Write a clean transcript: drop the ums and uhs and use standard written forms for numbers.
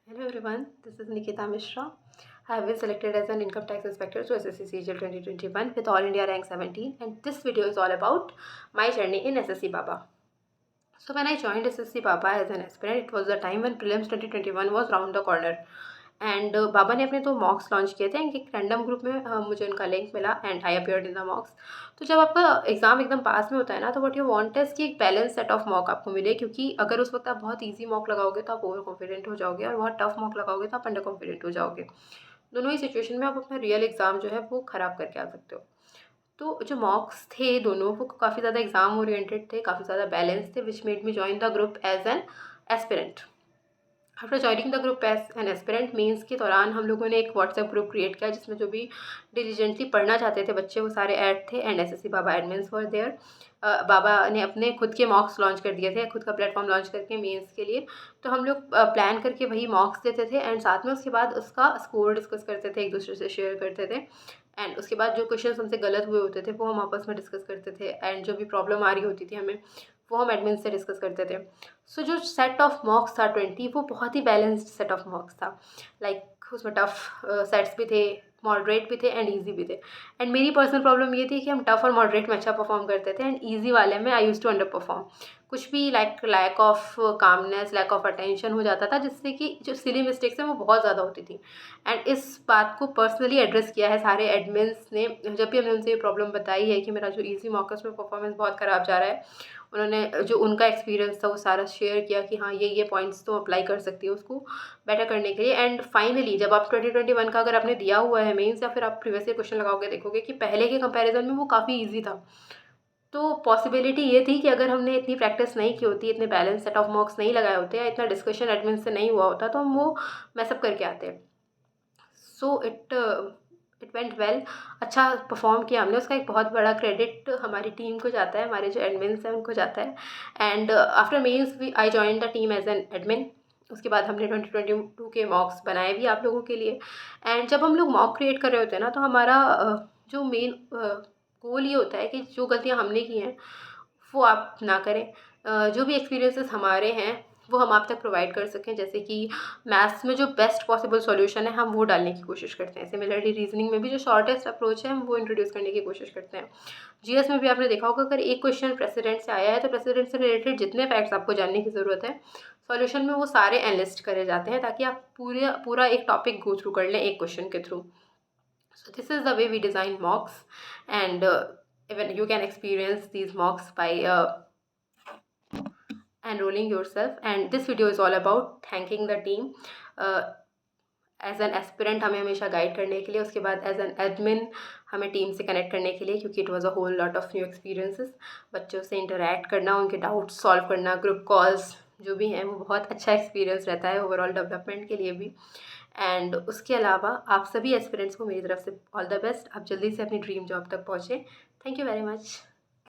Hello everyone, this is Nikita Mishra. I have been selected as an income tax inspector to SSC CGL 2021 with All India rank 17, and this video is all about my journey in SSC Baba. So when I joined SSC Baba as an aspirant, it was the time when prelims 2021 was round the corner. And बाबा ने अपने 2 मॉक्स launch किए थे। एक random group में मुझे उनका link मिला and I appeared in the मॉक्स। तो जब आपका एग्ज़ाम एकदम पास में होता है ना, तो व्हाट यू वांट इज़ कि एक बैलेंस सेट ऑफ मॉक आपको मिले, क्योंकि अगर उस वक्त आप बहुत ईजी मॉक लगाओगे तो आप ओवर कॉन्फिडेंट हो जाओगे, और बहुत टफ मॉक लगाओगे तो आप अंडर कॉन्फिडेंट हो जाओगे। दोनों ही सिचुएशन में आप अपना रियल एग्ज़ाम जो है वो ख़राब करके आ सकते हो। तो जो मॉक्स थे दोनों, वो काफ़ी ज़्यादा एग्ज़ाम ओरिएंटेड थे, काफ़ी ज़्यादा बैलेंस थे, which made me join the group as an aspirant. After joining the group as an aspirant means के दौरान हम लोगों ने एक व्हाट्सएप ग्रुप क्रिएट किया, जिसमें जो भी डिलीजेंटली पढ़ना चाहते थे बच्चे वो सारे ऐड थे, एंड एसएससी बाबा एडमिन्स वर देयर। बाबा ने अपने खुद के मॉक्स लॉन्च कर दिए थे, खुद का प्लेटफॉर्म लॉन्च करके मेंस के लिए। तो हम लोग प्लान करके वही मॉक्स देते थे, एंड साथ में उसके बाद उसका स्कोर डिस्कस करते थे, एक दूसरे से शेयर करते थे। एंड उसके बाद जो क्वेश्चन हमसे गलत हुए होते थे वो हम आपस में डिस्कस करते थे, एंड जो भी प्रॉब्लम आ रही होती थी हमें वो हम एडमिन से डिस्कस करते थे। सो जो सेट ऑफ मॉक्स था 20, वो बहुत ही बैलेंस्ड सेट ऑफ मॉक्स था। लाइक उसमें टफ सेट्स भी थे, मॉडरेट भी थे एंड ईजी भी थे। एंड मेरी पर्सनल प्रॉब्लम ये थी कि हम टफ और मॉडरेट में अच्छा परफॉर्म करते थे, एंड ईजी वाले में I use to underperform. कुछ भी like lack of calmness, lack of attention हो जाता था, जिससे कि जो सिली मिस्टेक्स हैं वो बहुत ज़्यादा होती थी। एंड इस बात को पर्सनली एड्रेस किया है सारे एडमिन्स ने। जब भी हमने उनसे ये प्रॉब्लम बताई है कि मेरा जो ईजी मॉकर्स में परफॉर्मेंस बहुत ख़राब जा रहा है, उन्होंने जो उनका एक्सपीरियंस था वो सारा शेयर किया कि हाँ ये पॉइंट्स तो अप्लाई कर सकती है उसको बेटर करने के लिए। एंड फाइनली जब आप 2021 का अगर आपने दिया हुआ है मेंस, या फिर आप प्रीवियस ईयर क्वेश्चन लगाओगे, देखोगे कि पहले के कंपैरिजन में वो काफ़ी ईजी था। तो पॉसिबिलिटी ये थी कि अगर हमने इतनी प्रैक्टिस नहीं की होती, इतने बैलेंस सेट ऑफ मार्क्स नहीं लगाए होते, या इतना डिस्कशन एडमिन से नहीं हुआ होता, तो हम वो मैसअप करके आते। So it went well. अच्छा परफॉर्म किया हमने, उसका एक बहुत बड़ा क्रेडिट हमारी टीम को जाता है, हमारे जो एडमिन्स हैं उनको जाता है। And after means we I join the team as an admin. उसके बाद हमने 2022 के मॉक्स बनाए भी आप लोगों के लिए। एंड जब हम लोग मॉक क्रिएट कर रहे होते हैं ना, तो हमारा जो मेन गोल ये होता है कि जो गलतियाँ हमने की हैं वो आप ना करें। जो भी एक्सपीरियंसेस हमारे हैं वो हम आप तक प्रोवाइड कर सकें, जैसे कि मैथ्स में जो बेस्ट पॉसिबल सॉल्यूशन है हम वो डालने की कोशिश करते हैं। सिमिलरली रीजनिंग में भी जो शॉर्टेस्ट अप्रोच है हम वो इंट्रोड्यूस करने की कोशिश करते हैं। जीएस में भी आपने देखा होगा, अगर एक क्वेश्चन प्रेसिडेंट से आया है तो प्रेसिडेंट से रिलेटेड जितने फैक्ट्स आपको जानने की ज़रूरत है, सॉल्यूशन में वो सारे एनलिस्ट करे जाते हैं, ताकि आप पूरा एक टॉपिक गो थ्रू कर लें एक क्वेश्चन के through. So this is the way we design mocks, and even you can experience these mocks by enrolling yourself. And this video is all about thanking the team. As an aspirant हमें हमेशा guide करने के लिए, उसके बाद as an admin हमें team से connect करने के लिए, क्योंकि it was a whole lot of new experiences. बच्चों से इंटरेक्ट करना, उनके डाउट्स सॉल्व करना, ग्रुप कॉल्स जो भी हैं, वो बहुत अच्छा एक्सपीरियंस रहता है ओवरऑल डेवलपमेंट के लिए भी। एंड उसके अलावा आप सभी एस्पिरेंट्स को मेरी तरफ से ऑल द बेस्ट। आप जल्दी से अपनी ड्रीम जॉब तक पहुँचे। Thank you very much.